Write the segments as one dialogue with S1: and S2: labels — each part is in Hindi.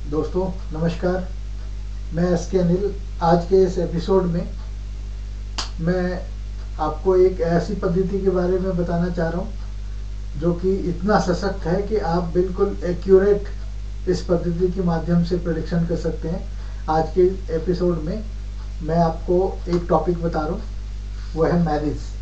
S1: दोस्तों नमस्कार। मैं एस के अनिल। आज के इस एपिसोड में मैं आपको एक ऐसी पद्धति के बारे में बताना चाह रहा हूँ जो कि इतना सशक्त है कि आप बिल्कुल एक्यूरेट इस पद्धति के माध्यम से प्रेडिक्शन कर सकते हैं। आज के एपिसोड में मैं आपको एक टॉपिक बता रहा हूँ, वो है मैरिज।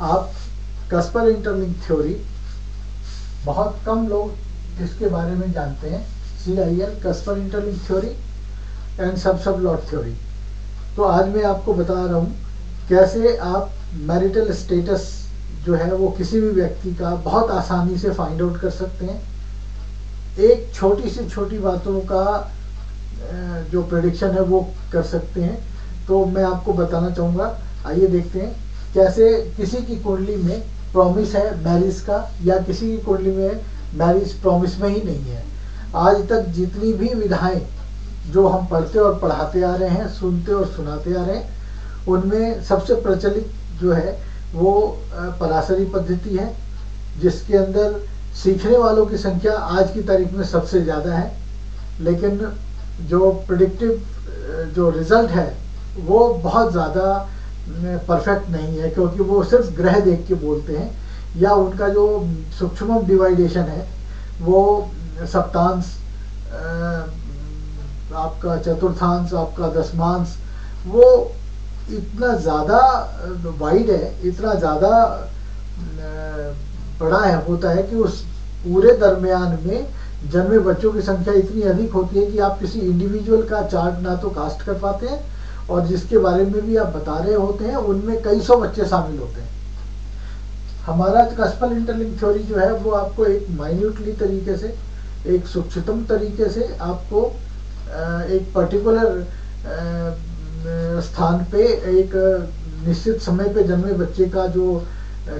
S1: आप कस्पर इंटरलिंक थ्योरी, बहुत कम लोग इसके बारे में जानते हैं। CIL कस्पर इंटरलिंक थ्योरी एंड सब लॉट थ्योरी। तो आज मैं आपको बता रहा हूँ कैसे आप मैरिटल स्टेटस जो है वो किसी भी व्यक्ति का बहुत आसानी से फाइंड आउट कर सकते हैं। एक छोटी से छोटी बातों का जो प्रेडिक्शन है वो कर सकते हैं। तो मैं आपको बताना चाहूँगा, आइए देखते हैं कैसे किसी की कुंडली में प्रॉमिस है मैरिज का, या किसी की कुंडली में मैरिज प्रॉमिस में ही नहीं है। आज तक जितनी भी विधाएं जो हम पढ़ते और पढ़ाते आ रहे हैं, सुनते और सुनाते आ रहे हैं, उनमें सबसे प्रचलित जो है वो पराशरी पद्धति है, जिसके अंदर सीखने वालों की संख्या आज की तारीख में सबसे ज़्यादा है। लेकिन जो प्रिडिक्टिव जो रिजल्ट है वो बहुत ज़्यादा परफेक्ट नहीं है, क्योंकि वो सिर्फ ग्रह देख के बोलते हैं, या उनका जो सूक्ष्म डिवाइडेशन है वो सप्तांश, आपका चतुर्थांश, आपका दशमांश, वो इतना ज़्यादा वाइड है, इतना ज़्यादा बड़ा है होता है कि उस पूरे दरमियान में जन्मे बच्चों की संख्या इतनी अधिक होती है कि आप किसी इंडिविजुअल का चार्ट ना तो कास्ट कर पाते हैं, और जिसके बारे में भी आप बता रहे होते हैं उनमें कई सौ बच्चे शामिल होते हैं। हमारा कस्पर इंटरलिंक थ्योरी जो है वो आपको एक माइन्यूटली तरीके से, एक सूक्ष्मतम तरीके से आपको एक पर्टिकुलर स्थान पे एक निश्चित समय पे जन्मे बच्चे का जो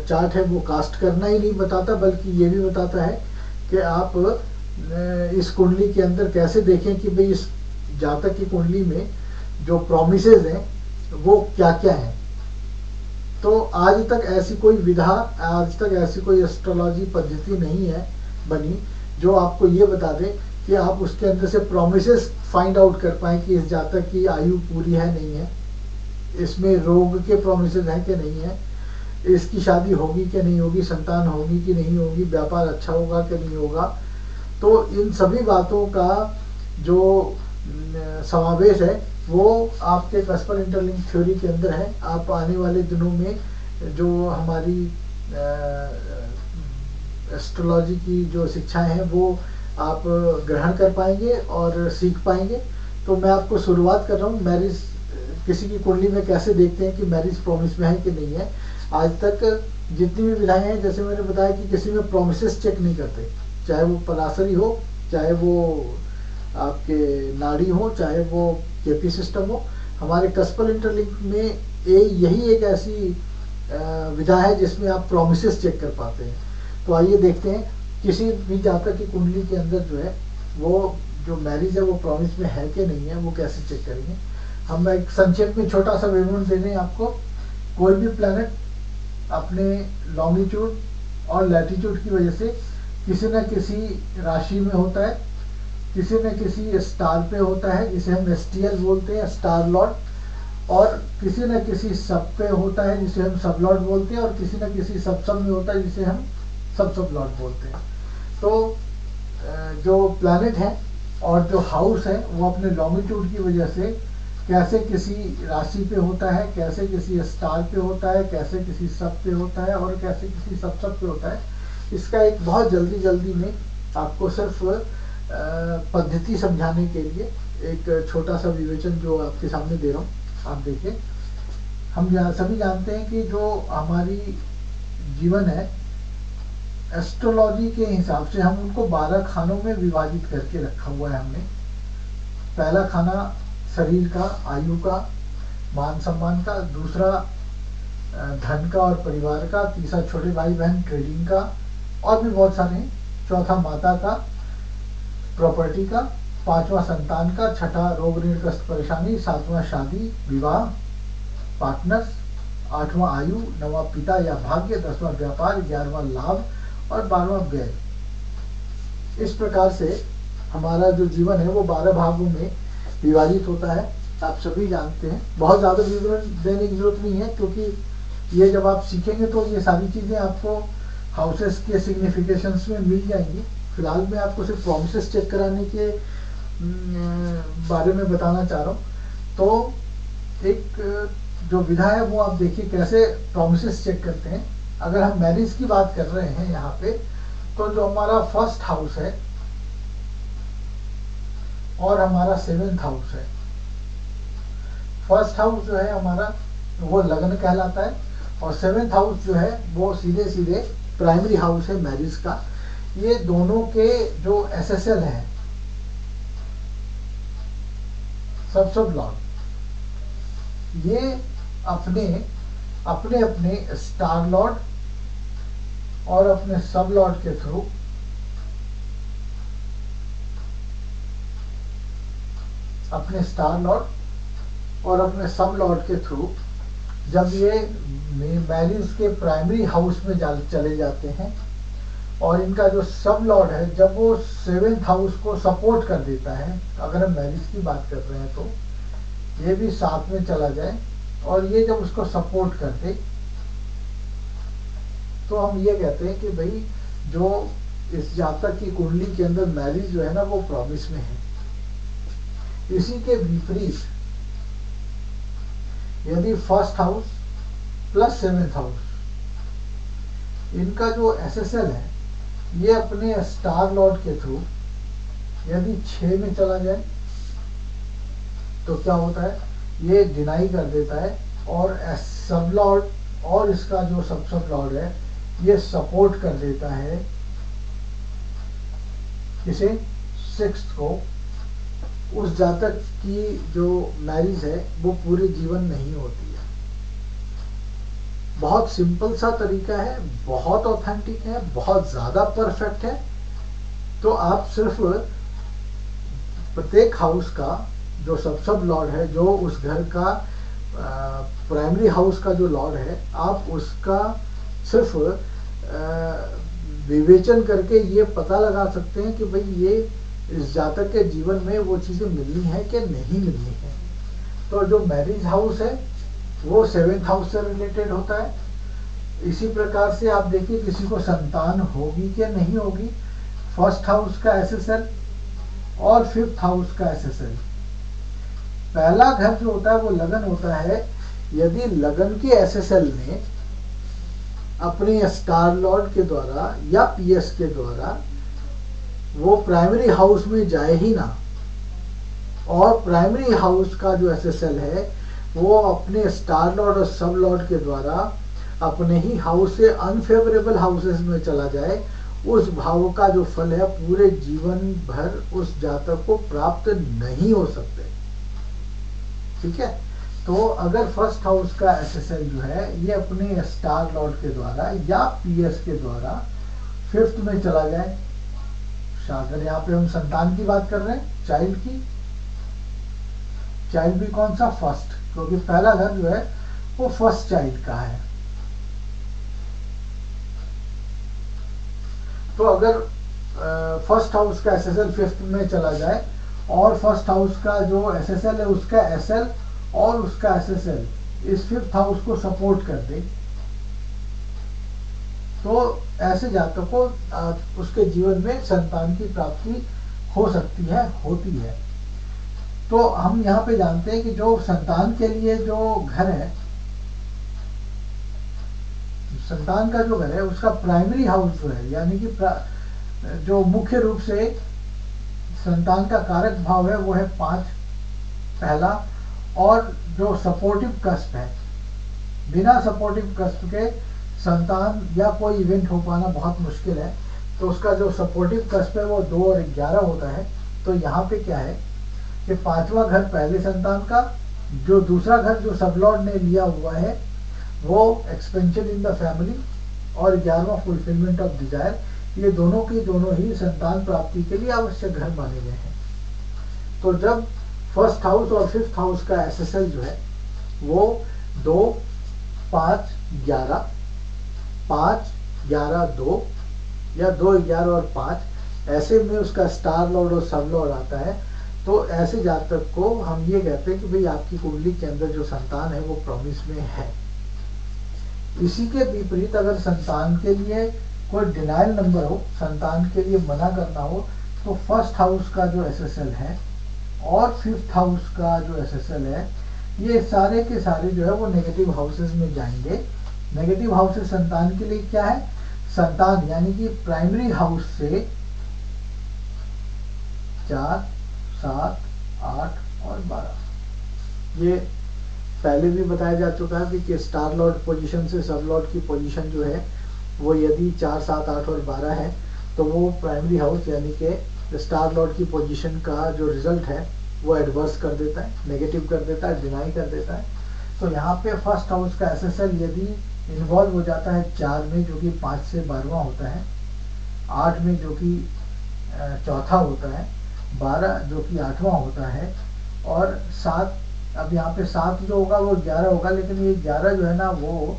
S1: चार्ट है वो कास्ट करना ही नहीं बताता, बल्कि ये भी बताता है कि आप इस कुंडली के अंदर कैसे देखें कि भाई इस जातक की कुंडली में जो प्रोमिसेस हैं वो क्या क्या हैं। तो आज तक ऐसी कोई विधा, आज तक ऐसी कोई एस्ट्रोलॉजी पद्धति नहीं है बनी जो आपको ये बता दे कि आप उसके अंदर से प्रोमिसेस फाइंड आउट कर पाए कि इस जातक की आयु पूरी है नहीं है, इसमें रोग के प्रोमिसेस हैं कि नहीं है, इसकी शादी होगी कि नहीं होगी, संतान होगी कि नहीं होगी, व्यापार अच्छा होगा कि नहीं होगा। तो इन सभी बातों का जो समावेश है वो आपके कस्पर इंटरलिंक थ्योरी के अंदर है। आप आने वाले दिनों में जो हमारी एस्ट्रोलॉजी की जो शिक्षाएं हैं वो आप ग्रहण कर पाएंगे और सीख पाएंगे। तो मैं आपको शुरुआत कर रहा हूँ, मैरिज किसी की कुंडली में कैसे देखते हैं कि मैरिज प्रॉमिस में है कि नहीं है। आज तक जितनी भी विधाएं हैं, जैसे मैंने बताया कि किसी में प्रोमिसेस चेक नहीं करते, चाहे वो पराशरी हो, चाहे वो आपके नाड़ी हो, चाहे वो केपी सिस्टम हो। हमारे कस्पर इंटरलिंक में यही एक ऐसी विधा है जिसमें आप प्रोमिसेस चेक कर पाते हैं। तो आइए देखते हैं किसी भी जातक की कुंडली के अंदर जो है वो जो मैरिज है वो प्रॉमिस में है कि नहीं है, वो कैसे चेक करेंगे। हम एक संक्षेप में छोटा सा विवरण दे दें आपको। कोई भी प्लैनेट अपने लॉन्गिट्यूड और लैटिट्यूड की वजह से किसी न किसी राशि में होता है, किसी न किसी स्टार पे होता है जिसे हम STL बोलते हैं, स्टार लॉर्ड, और किसी न किसी सब पे होता है जिसे हम सब लॉर्ड बोलते हैं, और किसी न किसी सब में होता है जिसे हम सब लॉर्ड बोलते हैं। तो जो प्लैनेट है और जो हाउस है वो अपने लॉन्गिट्यूड की वजह से कैसे किसी राशि पे होता है, कैसे किसी स्टार पे होता है, कैसे किसी सब पे होता है, और कैसे किसी सब पे होता है, इसका एक बहुत जल्दी में आपको सिर्फ पद्धति समझाने के लिए एक छोटा सा विवेचन जो आपके सामने दे रहा हूँ, आप देखिए। हम सभी जानते हैं कि जो हमारी जीवन है एस्ट्रोलॉजी के हिसाब से हम उनको 12 खानों में विभाजित करके रखा हुआ है हमने। पहला खाना शरीर का, आयु का, मान सम्मान का, दूसरा धन का और परिवार का, तीसरा छोटे भाई बहन, ट्रेडिंग का, और भी बहुत सारे हैं, चौथा माता का, प्रॉपर्टी का, पांचवा संतान का, छठा रोग ऋण कष्ट परेशानी, सातवां शादी विवाह पार्टनर्स, 8वां आयु, 9वां पिता या भाग्य, 10वां व्यापार, 11वां लाभ और 12वां व्यय। इस प्रकार से हमारा जो जीवन है वो 12 भागों में विभाजित होता है। आप सभी जानते हैं, बहुत ज़्यादा विवरण देने की जरूरत नहीं है, क्योंकि ये जब आप सीखेंगे तो ये सारी चीज़ें आपको हाउसेस के सिग्निफिकेशंस में मिल जाएंगी। फिलहाल मैं आपको सिर्फ प्रॉमिसेस चेक कराने के बारे में बताना चाह रहा हूँ। तो एक जो विधा है वो आप देखिए कैसे प्रॉमिसेस चेक करते हैं। अगर हम मैरिज की बात कर रहे हैं यहाँ पे, तो जो हमारा फर्स्ट हाउस है और हमारा 7th हाउस है, फर्स्ट हाउस जो है हमारा वो लग्न कहलाता है, और 7th हाउस जो है वो सीधे सीधे प्राइमरी हाउस है मैरिज का। ये दोनों के जो एसएसएल है, सब लॉर्ड, ये अपने अपने अपने स्टार लॉर्ड और अपने सब लॉर्ड के थ्रू अपने स्टार लॉर्ड और अपने सब लॉर्ड के थ्रू जब ये मैरिज के प्राइमरी हाउस में चले जाते हैं, और इनका जो सब लॉर्ड है जब वो 7th हाउस को सपोर्ट कर देता है, अगर हम मैरिज की बात कर रहे हैं तो ये भी साथ में चला जाए और ये जब उसको सपोर्ट कर दे, तो हम ये कहते हैं कि भाई जो इस जातक की कुंडली के अंदर मैरिज जो है ना वो प्रॉमिस में है। इसी के विपरीत यदि first house plus 7th house, इनका जो एसएसएल है ये अपने स्टार लॉर्ड के थ्रू यदि 6 में चला जाए, तो क्या होता है, ये डिनाई कर देता है और सब लॉर्ड और इसका जो सब लॉर्ड है ये सपोर्ट कर देता है इसे 6th को। उस जातक की जो मैरिज है वो पूरे जीवन नहीं होती है। बहुत सिंपल सा तरीका है, बहुत ऑथेंटिक है, बहुत ज्यादा परफेक्ट है। तो आप सिर्फ प्रत्येक हाउस का जो सब लॉर्ड है, जो उस घर का प्राइमरी हाउस का जो लॉर्ड है, आप उसका सिर्फ विवेचन करके ये पता लगा सकते हैं कि भाई ये इस जातक के जीवन में वो चीजें मिलनी है कि नहीं मिलनी है। तो जो मैरिज हाउस है वो 7th हाउस से रिलेटेड होता है। इसी प्रकार से आप देखिए किसी को संतान होगी कि नहीं होगी, फर्स्ट हाउस का एसएसएल और 5th हाउस का एसएसएल। पहला घर जो होता है वो लगन होता है। यदि लगन के एसएसएल ने अपने स्टार लॉर्ड के द्वारा या पीएस के द्वारा वो प्राइमरी हाउस में जाए ही ना, और प्राइमरी हाउस का जो एसएसएल है वो अपने स्टार लॉर्ड और सब लॉर्ड के द्वारा अपने ही हाउस से अनफेवरेबल हाउसेस में चला जाए, उस भाव का जो फल है पूरे जीवन भर उस जातक को प्राप्त नहीं हो सकते। ठीक है, तो अगर फर्स्ट हाउस का एसएसएल जो है ये अपने स्टार लॉर्ड के द्वारा या पीएस के द्वारा 5th में चला जाए, अगर यहाँ पे हम संतान की बात कर रहे हैं, चाइल्ड की, चाइल्ड भी कौन सा, फर्स्ट, क्योंकि पहला घर जो है वो फर्स्ट चाइल्ड का है। तो अगर फर्स्ट हाउस का एसएसएल 5th में चला जाए और फर्स्ट हाउस का जो एसएसएल है उसका एसएल और उसका एसएसएल इस 5th हाउस को सपोर्ट कर दे, तो ऐसे जातकों को उसके जीवन में संतान की प्राप्ति हो सकती है, होती है। तो हम यहाँ पे जानते हैं कि जो संतान के लिए जो घर है, संतान का जो घर है उसका प्राइमरी हाउस जो है, यानी कि जो मुख्य रूप से संतान का कारक भाव है वो है 5 पहला, और जो सपोर्टिव कस्प है, बिना सपोर्टिव कस्प के संतान या कोई इवेंट हो पाना बहुत मुश्किल है। तो उसका जो सपोर्टिव कस्प है वो 2 और 11 होता है। तो यहाँ पे क्या है कि 5वां घर पहले संतान का, जो दूसरा घर जो सब लॉर्ड ने लिया हुआ है वो एक्सपेंशन इन द फैमिली, और 11वां फुलफिलमेंट ऑफ डिजायर, ये दोनों की दोनों ही संतान प्राप्ति के लिए आवश्यक घर माने गए हैं। तो जब फर्स्ट हाउस और 5th हाउस का एसएसएल जो है वो 2 5-11, 5-11-2 या 2-11 और 5, ऐसे में उसका स्टार लॉर्ड और सब लॉर्ड आता है। तो ऐसे जातक को हम ये कहते हैं कि भाई आपकी कुंडली के अंदर जो संतान है वो प्रॉमिस में है। इसी के विपरीत अगर संतान के लिए कोई डिनाइल नंबर हो, संतान के लिए मना करना हो, तो फर्स्ट हाउस का जो एसएसएल है और फिफ्थ हाउस का जो एसएसएल है, ये सारे के सारे जो है वो नेगेटिव हाउसेस में जाएंगे। नेगेटिव हाउसेस संतान के लिए क्या है? संतान यानी कि प्राइमरी हाउस से 4, 7, 8 और 12। ये पहले भी बताया जा चुका है कि स्टार लॉर्ड पोजीशन से सब लॉर्ड की पोजीशन जो है वो यदि 4, 7, 8 और 12 है तो वो प्राइमरी हाउस यानी कि स्टार लॉर्ड की पोजीशन का जो रिजल्ट है वो एडवर्स कर देता है, नेगेटिव कर देता है, डिनाई कर देता है। तो यहाँ पे फर्स्ट हाउस का एसएसएल यदि इन्वॉल्व हो जाता है 4 में जो कि 5 से 12वां होता है, 8 में जो कि चौथा होता है, 12 जो कि 8वां होता है, और 7, अब यहाँ पे 7 जो होगा वो 11 होगा, लेकिन ये 11 जो है ना वो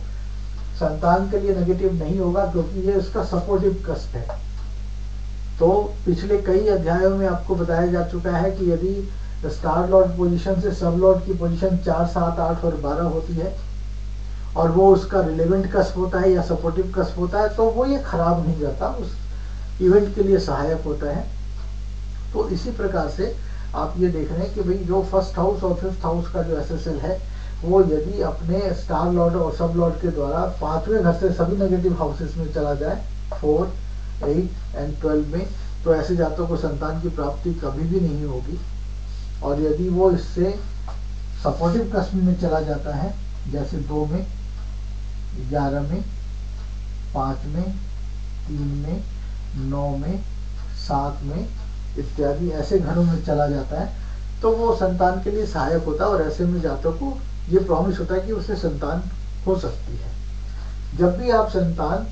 S1: संतान के लिए नेगेटिव नहीं होगा क्योंकि ये उसका सपोर्टिव कस्ट है। तो पिछले कई अध्यायों में आपको बताया जा चुका है कि यदि स्टार लॉर्ड पोजीशन से सब लॉर्ड की पोजीशन 4, 7, 8 और 12 होती है और वो उसका रिलेवेंट कस्प होता है या सपोर्टिव कस्प होता है, तो वो ये खराब नहीं करता, उस इवेंट के लिए सहायक होता है। तो इसी प्रकार से आप ये देख रहे हैं कि भाई जो फर्स्ट हाउस और फिफ्थ हाउस का जो एसएसएल है वो यदि अपने स्टार लॉर्ड और सब लॉर्ड के द्वारा 5वें घर से सभी नेगेटिव हाउसेस में चला जाए, 4, 8 एंड 12 में, तो ऐसे जातकों को संतान की प्राप्ति कभी भी नहीं होगी। और यदि वो इससे सपोर्टिव कस्प में चला जाता है, जैसे 2 में, 11 में, 5 में, 3 में, 9 में, 7 में इत्यादि ऐसे घरों में चला जाता है, तो वो संतान के लिए सहायक होता है। और ऐसे में जातकों को ये प्रॉमिस होता है कि उससे संतान हो सकती है। जब भी आप संतान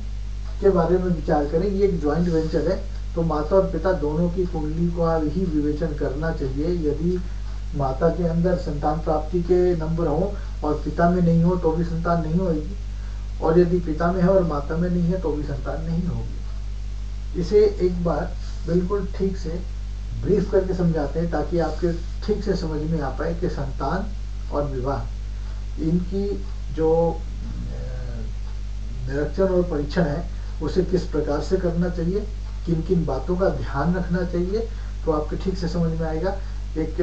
S1: के बारे में विचार करें, ये एक ज्वाइंट वेंचर है, तो माता और पिता दोनों की कुंडली का ही विवेचन करना चाहिए। यदि माता के अंदर संतान प्राप्ति के नंबर हो और पिता में नहीं हो तो भी संतान नहीं होगी, और यदि पिता में है और माता में नहीं है तो भी संतान नहीं होगी। इसे एक बार बिल्कुल ठीक से ब्रीफ करके समझाते हैं ताकि आपके ठीक से समझ में आ पाए कि संतान और विवाह इनकी जो निरीक्षण और परीक्षण है उसे किस प्रकार से करना चाहिए, किन किन बातों का ध्यान रखना चाहिए, तो आपके ठीक से समझ में आएगा। एक